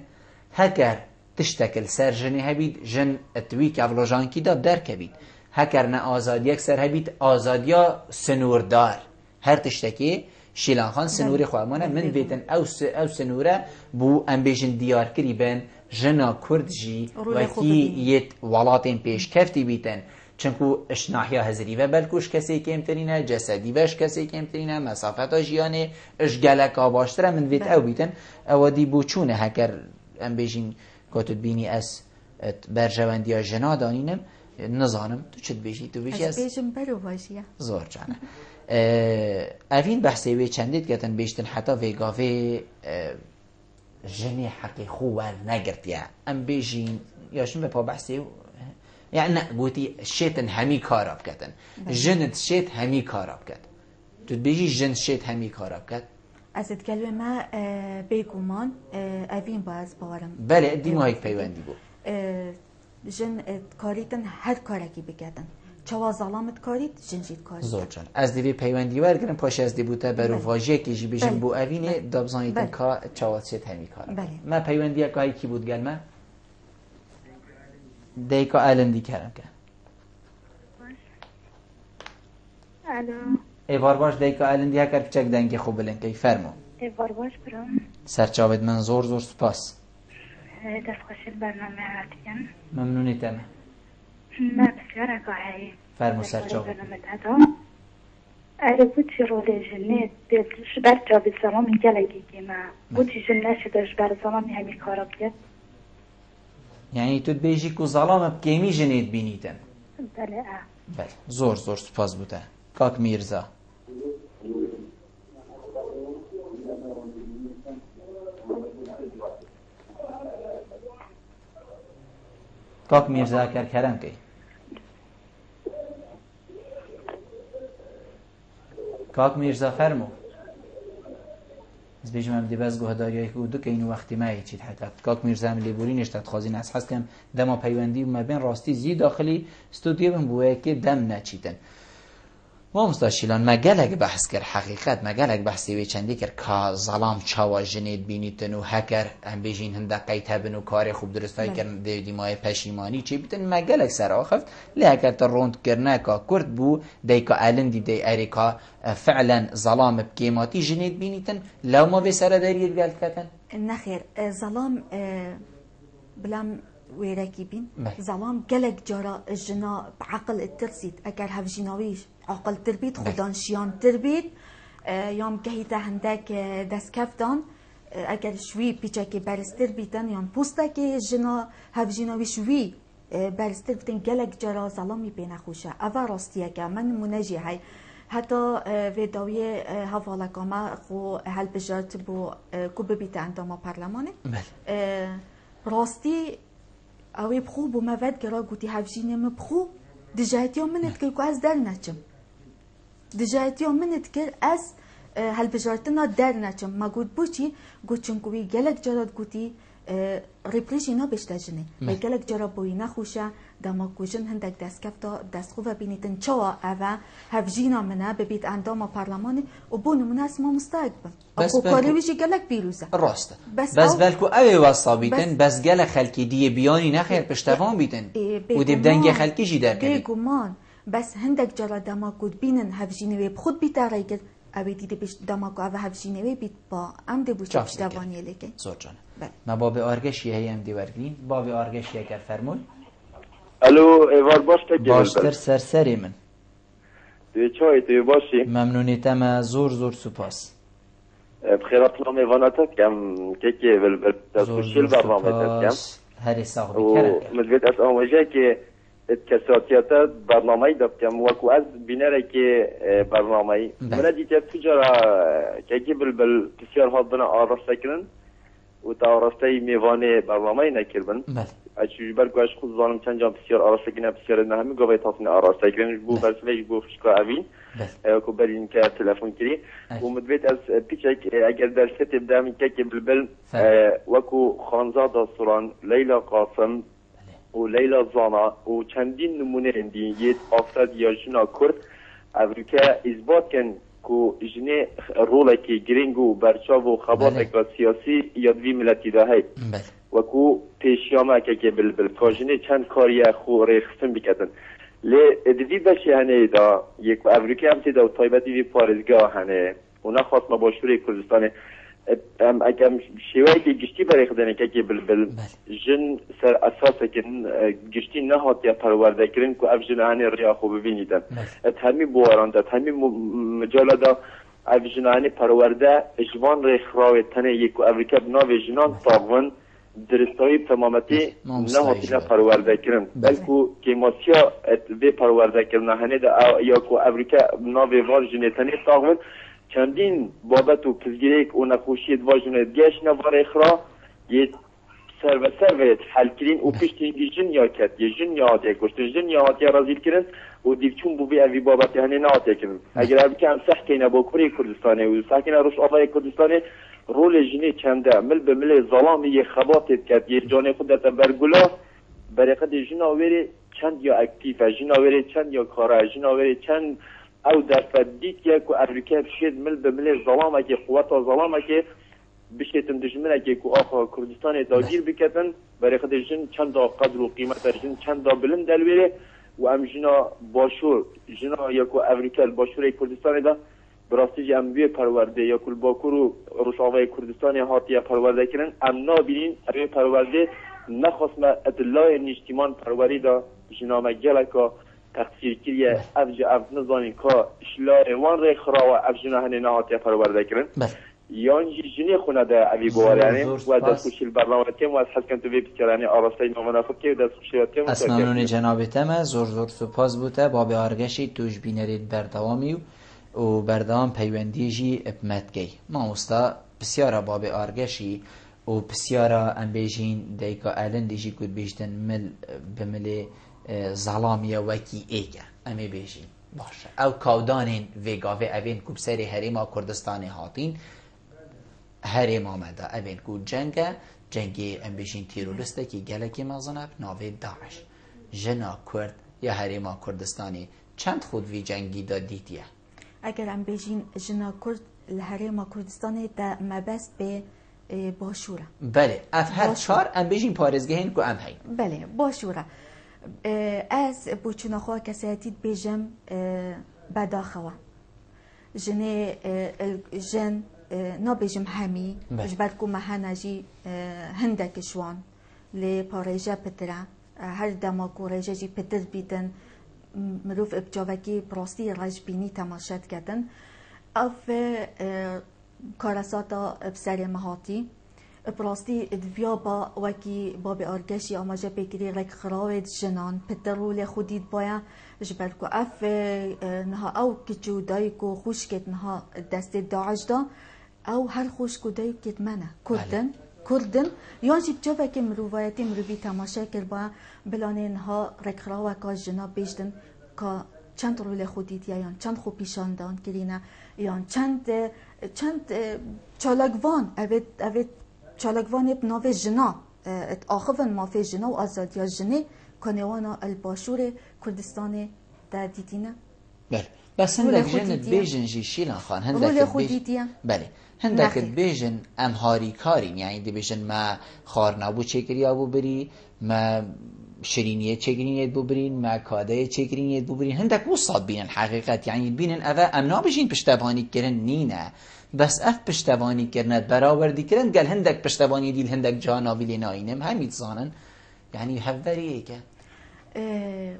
هکر تشتکل سر جنی هبید جن اتوی که افلوجان کی دا در کبید هکر نه آزادی یک سر هبید آزادیا سنوردار هر تشتکی شیلان خان سنوری خوامانه من بیتن او سنوره بو ام بیجن دیار کری بین جنا کرد جی وکی یت ولاتین پیش کفتی بیتن چونکو اشناحیا هزری و بلکوش کسی کمترینه جسدی وش کسی کمترینه مسافت جیانه اش گلکا باشتره من بیت او بیتن او دی بوچونه هکر ام بیجین کتت بینی از برجواندی ها جنا دانینم نظانم تو چت بیجی تو بیجی از بیجم برو باشیه زور جانه اوین بحثی وی چندید گتن بیشتن حتی ویگاوی جنی حقی خوار نگرتیه ام بیجین یاشون به پا بحثی يعني قوتي شيتن همي كارب كتن جنت شيت همي كارب كت تبيجي جن شيت همي كارب كت از کلمه بیگمان اوین باز باورم بله دي ما هيك پیوندی بو جن کاریتن هر کارکی بکردن چوا ظلامت کارید جنجید کارید زور جان از دیوی پیوندی ورگرم پاش از دی بوده برو واژه که جی بیشم بو اوینه دابزانیتن که چوات شیت همي كارب ما پیوندی که هایی کی بود گلمه دیکا الندی کردم که الو ایوار باش دیکا الندی ها کرد چک دنگی خوب بلن که فرمو ایوار باش برام سرچاوید من زور سپاس دست خوش برنامه هاتیم ممنونی تمه ما بسیار اگاهی فرمو سرچاوید برنامه دادا اره بوچی روله جنه دلش بر جابی سلام گلگی که ما بوچی جنه شدش بر سلامی همی کارا بید یعنی تو بیجی کو ظلام بکیمی جنید بینیدن بله بله زور سپاس بوده کاک میرزا کاک میرزا کرم که کاک میرزا فرمو از بیشتر من دیباز گهداریایی که دو که اینو وقتی ما هیچید حقیقت کاک میرزا هم لیبوری نشتاد خازین از حس کم دم پیوندی و ما بین راستی زی داخلی استودیو بم بوده که دم نچیدن ما مستشیلان مگلگ بحث کرد حقیقت مگلگ بحثی وی چندی کرد که ظلام چاوا جنید بینیتن و هکر هم بیجین هنده قیته بن و کار خوب درستایی کرد دیدی ماه پشیمانی چی بیتن مگلگ سر آخفت لی هکر تا روند کرنه که کرد بو دی که الندی دی اری که فعلا ظلام بکیماتی جنید بینیتن لو ما به سر دارید گلد کتن؟ نخیر ظلام بلام ويراكي بين زلام قلق جرا الجنا بعقل الترسيت اگر هف جناويش عقل تربيت خدان شيان تربيت يوم كهيتا هندك دس كفتان اگر شوي بيچاكي برستر بيتن يوم پوستاكي جنا هف جناوي شوي برستر بيتن قلق جرا زلامي بين خوشه اوا راستيك من منجي هاي حتی ویداوی حوالا کاما خو هل بجارت بو کوب بیت انداما پارلمانه راستی اوی بخو بو مفاد کرا گوتی هفجینم بخو دجایتیام منت کر کو از در نچم دجایتیام منت کر از هل بجارتنا در نچم ما گوت بوچی گوت چونکوی گلک جرات گوتی ریپریش اینا بشتجنه گلک جرا بوی نخوشه دماغوجن هندک دست کفتا دست خوب بینیدن چوا اوه هفجینا منه ببید اندام پارلمانی و بونو منه اسما مستقبل بس اخو کاریویشی گلک بیروزه راسته بس بلکو اوه واسا بیتن بس گل خلکی دیه بیانی نخیر پشتوان بیتن و دی بدنگ خلکی جی در کنی بگمان بس هندک جرا دماغود بینن هفجینوی بخود بیتاره گل اوه دیده بیش دماغو اوه هفجینوی بیت با ام دی بوچه پشتوانیه لکن زور جانه ما باب آرگشی هی ام دی ورگین باب آرگشی اگر فرمول الو ایوار باشته باشتر سرسری من توی چای توی باشی ممنونیتم زور سپاس بخیرات لام ایواناتت کم که بل تسوشیل برنامه کم هری ساقبی و کرد مدوید از آموزه که کساتیات برنامه داد کم وکو از بینره که برنامه من دیده تجارا که بل بسیار ها بنا آراسته کرن و تا آراسته میوانه برنامه نکردن اچوری برگوش خود زانم چند جام بسیار آراسته کنه بسیار نه همین گوی تاسن آراسته کنه بو برسله بو فشکا اوین کو برین که تلفن کری و مدوید از پیچک اگر در ست ابدامی که بلبل وکو خانزاده سران لیلا قاسم و لیلا زانا و چندین نمونه اندین افراد یا جنا کرد امریکا اثبات کن کو جنه روله که گرینگو برچاو و خبر سیاسی یادوی ملتی دهی و کو پیشیامه که بلبل کاجنه چند کاری خو ریختن بکتن لی ادوی بشی هنه دا یک امریکا هم تیدا و طایبتی وی پارزگاه هنه و نخواست ما باشور کردستانه اگم شیوهی که گشتی برای خدانه که بلبل جن سر اساسه که گشتی نهات یا پرورده کرن که اف جنهانی ریا خوب ببینیدن همی بوارانده همی مجاله دا اف جنهانی پرورده اجوان ریخراوی تنه یک امریکا بناوی جنان طاقون درستایی تمامتی نهاتی پرورده کرن بلکو که ماسیا به پرورده کرن هنه دا یا که امریکا بناوی وار جنتنی طاقون چندین بابت و پزگیریک و نخوشید واجنه دیش نوار اخرا یه سر و سر حل کرین و پشتی دی جن یا کت یه جن یا آتیه کشتن جن یا آتیه رازیل کرن و دیوچون بو بی اوی بابت هنه نا آتیه کرن اگر اوی که هم سحکینه با کره کردستانه و سحکینه روش آفای کردستانه رول جنی چنده مل به مل ظلامی یه خباتت کت یه جانه خودت برگلا برقد جناوری چند یا اکتیفه جناوری چند یا کاره جناوری چند او در فدیت که امریکا بشید مل به مل ظلامه که قوت و ظلامه که بشیدن دشمنه که آخا کردستان داگیر بکتن برای خود جن چند دا قدر و قیمت جن چند دا بلند دلویره و ام جنا باشور جنا یا که امریکا باشور کردستان دا براستی جا اموی پرورده یا کل باکور و روشاوه کردستان هاتی پرورده کرن ام نابینین اموی پرورده نخواست ما ادلای نجتیمان پروری دا جنا مگل که تقصیر کریه افج افت نزانین که اشلای وان ری خراوه افجنه هنه نهاتی پرورده کرن یعنی جنی خونه ده اوی بوارانه و دست خوشیل برنامه تیم و از حس کن تو بی بسیارانه آراسته نامنافق که دست خوشیل تیم از ممنون جناب تمه زور سپاس بوده باب آرگشی توش بینرید بردوامی و بردوام پیوندی جی اپمتگی ما مستا بسیاره باب آرگشی و بسیاره انبیجین دیگه الان دیجی کود بیشتن مل بمل ظلامیه وکی ایگه امی بیجین باشه او کودانین ویگاوه اوین کوب سری حریما کردستانی هاتین حریم آمده اوین کو جنگی ام بیجین تیرولسته که گلکی مازنب ناوی داعش جنا کرد یا حریما کردستانی چند خود وی جنگی دا دیتیه اگر ام بیجین جنا کرد الحریما کردستانی دا مبست به باشوره بله اف هر چار ام بیجین پارزگهین کو ام هین بله باشوره از بوچنا خواه کسیتید بیجم بداخوه جن نا بیجم همی جبرد کو مهنه جی هندک شوان لی پاریجه پتره هر دماغو ریجه جی پتر بیدن مروف ابجاوکی پراستی رج بینی تماشد کردن اف کارساتا بسر مهاتی پراستی دویا با وکی باب آرگشی آماجه بگیری رک خراوید جنان پترول خودید باید جبر کو اف نها او کچو دای کو خوش کت نها دست داعش دا او هر خوش کو دای کت منه کردن یا جیب جا وکی مروایتی مروی تماشا کر باید بلانه نها رک خراوه که جنا بیشتن که چند رول خودید یا چند خوب پیشان دان کرینه یا چند چالگوان اوید چالگوان اب ناو جنا ات آخوان مافی جنا و آزادیا جنی کنوانا الباشور کردستان در دیدینه. بله بس هندک جنت بیجن جی شیلان خان هندک بیجن بله هندک بیجن امهاری کارین یعنی دی بیجن ما خارنابو چکری آبو بری ما شرینیه چکرینیت بو برین ما کاده چکرینیت بو برین هندک وصاد بینن حقیقت یعنی بینن اوه امنا بشین پشتوانی کرن نینه بس اف پشتوانی کرنت برآوردی کرن گل هندک پشتوانی دیل هندک جانا ویلی ناینم همید زانن یعنی هفوریه که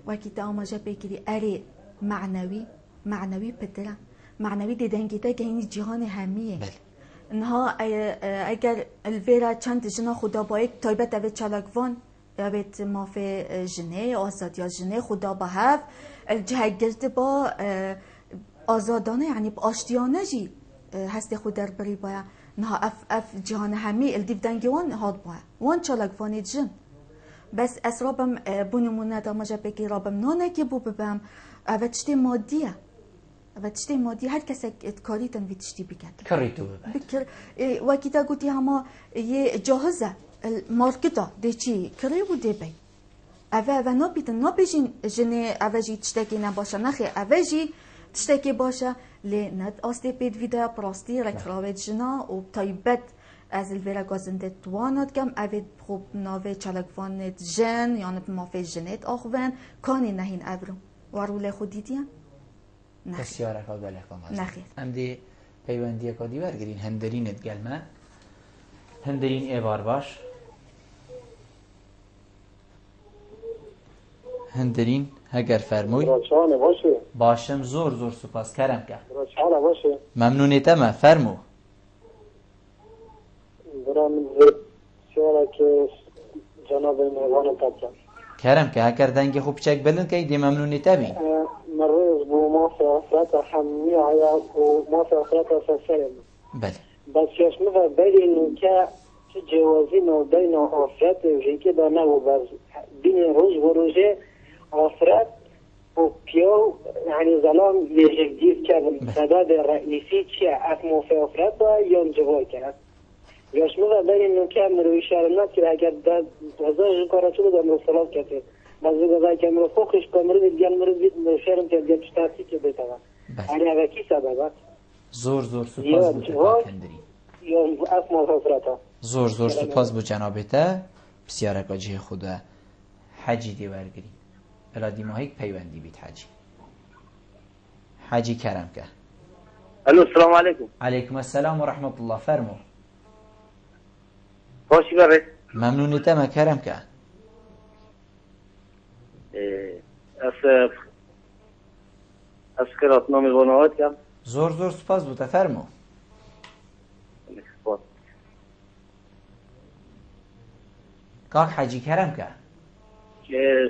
وکی تا آماجه بگیری اری معنوی پتره معنوی دیدنگی تا که این جهان همیه انها اگر الویرا چند جنا خدا با یک تایبت اوید چلاکوان اوید مافی جنه آزاد یا جنه خدا با هف الجه گرد با آزادانه یعنی با آشتیانه جی هستی خود در بری باید انها اف جهان همی الدیو دنگی وان هاد باید وان چلاکوانی جن بس از رابم بونمونه دا مجا بگی رابم نانه که بو ببم اوه تشتی مادیه هر کسی کاری تن وی تشتی بگرد کاری تو بکر وکی تا گوتی هما یه جاهزه مارکتا دی چی کری بوده بی اوه نبیجین جنه اوه جی تشتکی نباشه نخی اوه جی تشتکی باشه لی ند آستی پید ویده پراستی رکراوید جنا و تایبت از الویرا گازنده توانات کم اوید خوب ناوی چلکوانت جن یعنی مافی جنت آخوان کانی نهین ابرو وارو خود دیدیم؟ بسیار اکا گل اکا نخیر هم دی پیوندی اکا دیور گرین هندرینت گلمه هندرین ایوار باش هندرین هگر فرموی باشم زور سپاس کرم که ممنونیتم فرمو برام که جناب مهوان تبجم کرم که هکر دنگ خوب چک بلند که دی ممنونی تبی مروز بو ما في آخرات حمي على وما في آخرات سلسلة بله بس يشمل بالي إنه كجوازين وبين آخرات وجي كده نو بس بين روز وروجه آخرات وبيو يعني ظلام يجديد كابن سداد الرئيسي شيء أسمه في آخرات يوم جوال كده يشمل بالي إنه كامل ويشارنا كده أجد ده هزار كاراتو ده من الصلاة كده بعضی وقتا که من فوقش کامرون دیگر مرد بید شرم که دیگر چطوری که بتوان. آره اوکی سبب. زور سپاس بود کندری. یا اسم حضرتا. زور سپاس بود جنابته. بسیار کاجی خدا حجی دیورگری. بلادی ماهی پیوندی بید حجی کرم که. الو السلام علیکم. علیکم السلام و رحمت الله فرمو. خوشی بره. ممنونیتم کرم که. اسکرات نامی غنوات کم زور سپاس بود فرمو کاک حجی کرم که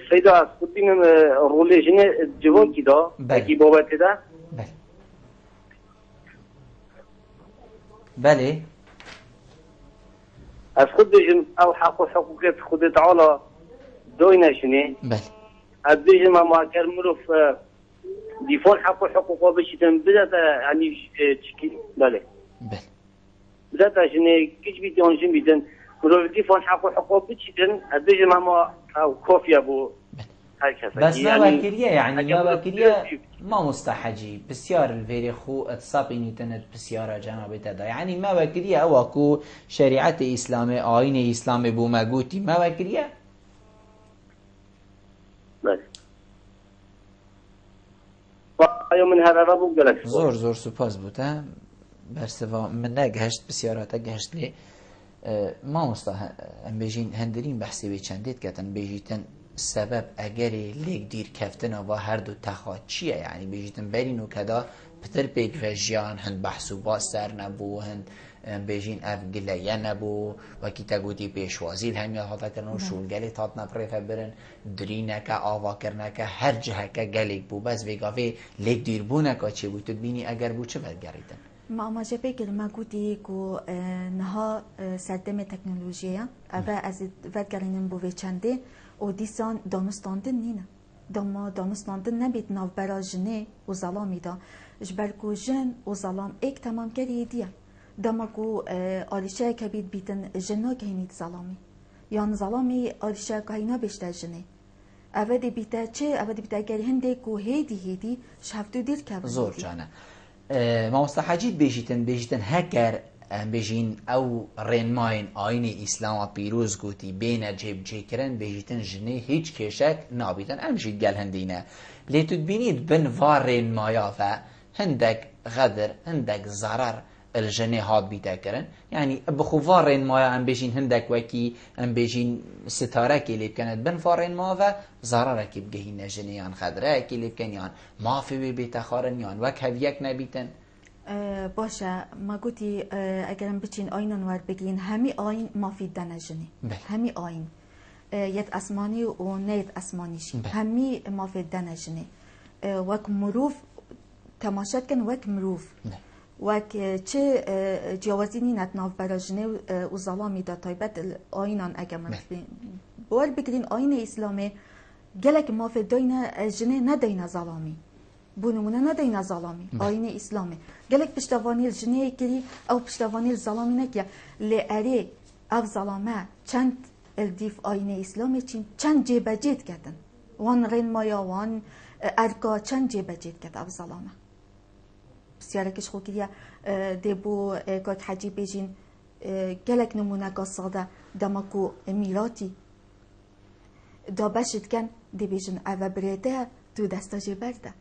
سیدا از خود بینم رولیجنه جوان کی دا اکی بابت دا بله از خود بجم او حق و حقوقت خود تعالی دوی نشنه بله أبدي ما معكر مروف ديفون حقو حقوقه بشيتن بدأت يعني تشكي بله بدأت عشان كيش بيدون جن بيدن مروف ديفون حقو حقوقه بشيتن أبدي ما أو كوفي أبو بس ما وكريه يعني ما وكريه ما مستحجي بسيار الفيري خو اتصابيني تنت بسيارة جنابي تدا يعني ما وكريه أو أكو شريعة إسلامي آين إسلامي بو ما قوتي ما وكريه من هذا ربو قالك زور سپاس بوده برسوا من نگهشت بسیارات گهشت لی ما مستا ام بیجین هندرین بحثی به چندید کتن بیجیتن سبب اگری لیک دیر کفتن و هر دو تخواد چیه یعنی بیجیتن برینو کدا پتر پیک و جیان هند بحثو باستر نبو هند بیجین اف گلیه نبو و کی تگوتی پیشوازی همی هاتا کرنو شولگلی تات نپریفه برن درینکه آوا کرنکه هر جهکه گلیک بو بس ویگاوی لیک دیر بونکه چی بود تو بینی اگر بو چه برگریدن ما جا بگیر ما گویی که نها سردم تکنولوژیه اول از ورگرینم بوی چنده و دیسان دانستاندن نینه دانستاندن نبید ناو برا جنه و ظلامی دا جبرکو جن و ظلام ایک تمام کردی دیه دماغو آلیشه که بیتن جنا که هنید ظلامی یان ظلامی آلیشه که هینا بیشتر جنه اوه بیتا چه اوه بیتا اگر هنده کو هیدی شفتو دیر که زور جانه ما مستحجید بیجیتن هکر بیجین او رنماین آین اسلام پیروز گوتی بین جیب جیکرن بیجیتن جنه هیچ کشک نابیتن امشید گل هندینه لیتود بینید بن وار رنمایا و هندک غدر هندک ضرر الجنه هاد بیتا کرن یعنی بخوار رنمایا ام بیجین هندک وکی ام بیجین ستاره که لیب کند بن وار رنما و ضرر که بگهین جنه یان خدره که لیب کن یان مافی بیتا خارن یان وک هدیک نبیتن باشه ما گوتی اگرم بچین آینان ور بگین همی آین مافی دنجنی همی آین یت اسمانی و نیت اسمانیشی همی مافی دنجنی وک مروف تماشات کن وک مروف وک چه جوازینی نتناف براجنه و ظلامی دا طایبت آینان اگرم بور بگیرین آین اسلامی گلک مافی داینه جنه نداینه ظلامی بونمونه نداینه ظلامی آین اسلامی گلک پشتوانی الجنه کری او پشتوانی الظلامی نکیا لعری او ظلامه چند الدیف آین اسلامی چند جیبه جید کردن وان غین مایا وان ارکا چند جیبه جید کرد او ظلامه بسیاره کش خو کریا دی بو کات حجی بیجین گلک نمونه که ساده دمکو میراتی دا بشد کن دی بیجین او بریده تو دستا جیبرده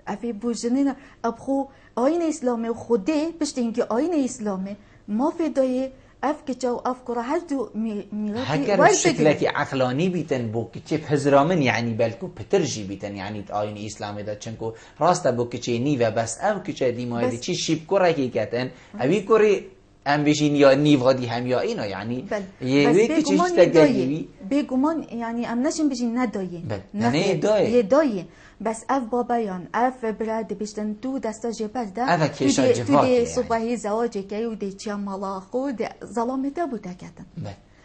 افی بوجنینا ابخو آین اسلامی خوده پشت اینکه آین اسلامی ما فدای اف کچاو اف کرا هر دو میراتی هکر شکلکی عقلانی بیتن بو که چه هزرامن یعنی بلکو پترجی بیتن یعنی آین اسلامی دا چنکو راستا بو که چه نیوه بس او که چه دیمایی چی شیب کرا که کتن اوی کری ام بیشین یا نیوادی هم یا اینا یعنی یه وی که چیش تگیوی بگمان یعنی ام نشین بیشین ندایه نه دایه دایه بس اف بابایان اف براد بیشتن تو دستا جبر ده اف کشا جواکی تو دی صبحی زواجی که و دی چیا مالا خود ظلامتا بوده کتن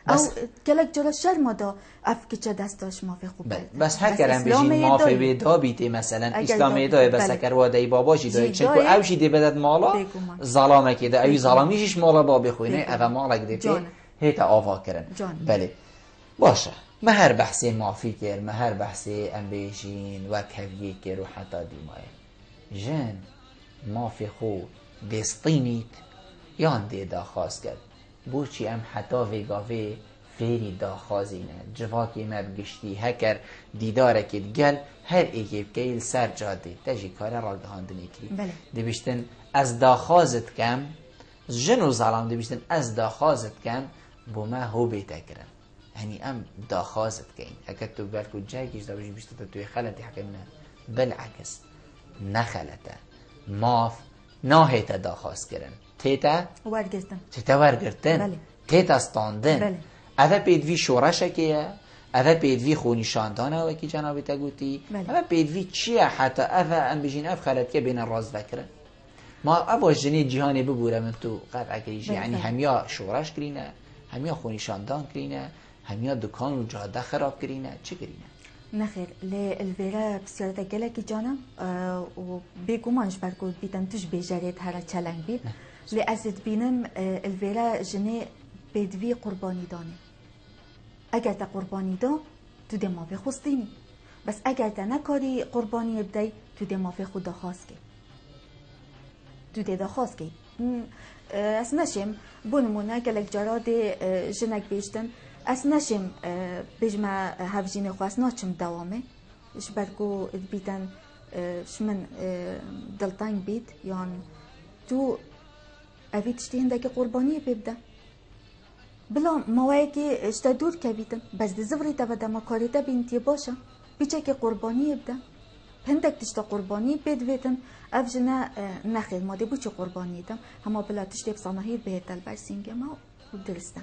او کلک جرا شرما دا اف کچا دستاش مافی خوب بس هکرم بیشین مافی بیدا بیتی مثلا اسلامی دای بس هکر وادای باباشی دای چنکو اوشی دی بدد مالا ظلامه که ده اوی ظلامیشش مالا با بخوینه او مالا که دی هیتا آوا کرن بله باشه مهر بحثی مافی کر مهر بحثی ام بیشین و کهویه کر و حتی دیمای جن مافی خو دستینیت یان دی دا خواست کرد بوچی ام حتی ویگاوی فیری داخازینه جواکی مبگشتی هکر دیداره که گل هر ایگیب گیل سر جاده تجی کار را دهاندنی کری دی بیشتن از داخازت کم جن و ظلام دی بیشتن از داخازت کم بو ما هو بیتا کرن یعنی ام داخازت کن هکر تو بلکو جایگیش دا بجی بیشتن توی خلطی حکمنا بالعکس نخلطه ماف ناهیتا داخاز کرن تیتا ورگرتن تیتا استاندن اوه پیدوی شورشه که اوه پیدوی خونیشاندانه و که جنابی تا گوتی اوه پیدوی چیه حتی اوه ام بجین اف خلط که بین راز بکرن ما اوه جنی جهانی ببوره من تو قطع کریش یعنی همیا شورش کرینه همیا خونیشاندان کرینه همیا دکان و جاده خراب کرینه چه کرینه نخير للفيرا بسيارة جلك جانا وبيجومانش بركو بيتن تش بيجاريت هرا تشالنج بي لأزد بينم الفيرا جني بدوي قرباني داني اگر تا قرباني دا تو دي ما في خستيني بس اگر تا نكاري قرباني بداي تو دي ما في خود خاصكي تو دي دا خاصكي اس نشم بونمونا جلك جارا دي جنك بيشتن اس نشم بجمع هفجين خواست ناچم دوامه اش برکو بیتن شمن دلتان بیت یان تو اوی تشتی هندک قربانی ببده بلا موایی که اشتا دور که بیتن بس دی زوری تا بده ما کاری تا بینتی باشه بیچه که قربانی بده هندک تشتا قربانی بید بیتن اف جنا نخیر ما دی بوچه قربانی دم هما بلا تشتی بسانهی بهتل برسینگه ما درسته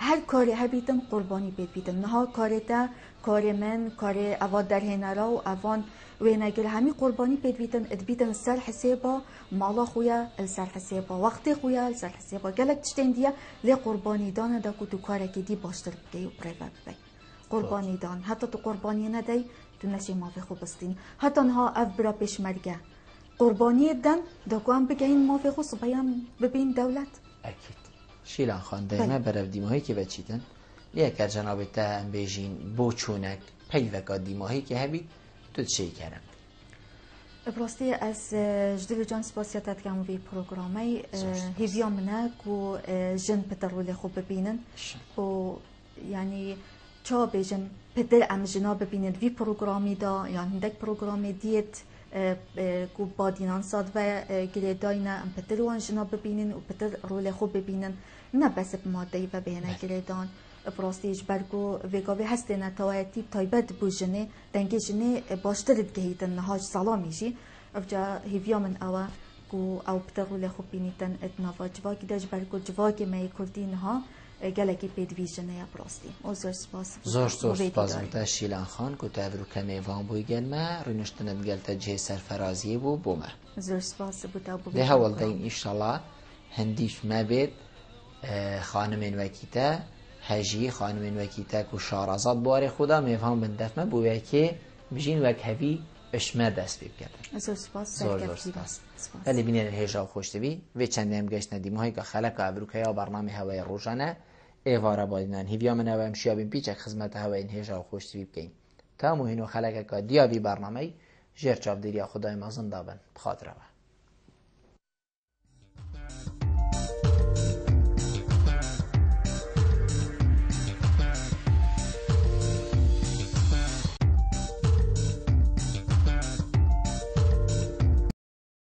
هر کاری هبیتم قربانی بیتم نه کاری تا کاری من کاری اوان در هنرا و اوان وینگر همی قربانی بیتم سر حسابا مالا خویا سر حسابا وقتی خویا سر حسابا گلک تشتین دیا لی قربانی دان دا کو تو کاری که دی باشتر بگی و پریو بگی قربانی دان حتی تو قربانی ندی تو نشی مافی خوب استین حتی نها اف برا پیش مرگه قربانی دن دا کو هم بگین مافی خوب صبحیم ببین دولت اکید شیلان خان دائما برای دیمایی که بچیدن لیکر جناب تا بیجین بو چونک پیوکا دیماهی که هبید تو چی کردم براستی از جدول جان سپاسیاتت کم وی پروگرامی هیویا منه کو جن پترول خوب ببینن و یعنی چا بیجن پتر ام جنا ببینن وی پروگرامی دا یعنی هندک پروگرامی دیت کو بادینان صاد و گریداینا ام پتر وان جنا ببینن و پتر رول خوب ببینن نه بس بماده و بهنه گریدان براستی برگو ویگاوی هسته نتوایتی تایبت بوجنه دنگی جنه باشترد گهیدن نهاج سلامیشی افجا هیویا من اوه کو او پترول خوب بینیتن اتنافا جواکی داج برگو جواکی مای کردین ها گلکی پیدویژنه یا براستی و زور سپاس سپاس بوده شیلان خان که تابرو کمی وان بوی گلمه رونشتند گلتا جه سرفرازی بو بومه زور سپاس بوده بو ده هول دین ایشالله هندیش مبید خانمین وکیتا هجی خانمین وکیتا که شارازات باره خدا میفهم بندفمه بوی که بجین وک هفی اشمه دست بیب کردن زور سپاس زور سپاس ولی بینید هجا خوشتوی و چند هم گشت ندیم هایی که خلق ابروکه یا برنامه هوای روزانه ایواره بادینن هیویا من هوا امشیابین پیچک خدمت هوای این هجا خوشتوی بگیم تا موهینو خلق که دیابی برنامه جر چاپ دیریا خدای مازن دابن بخاطره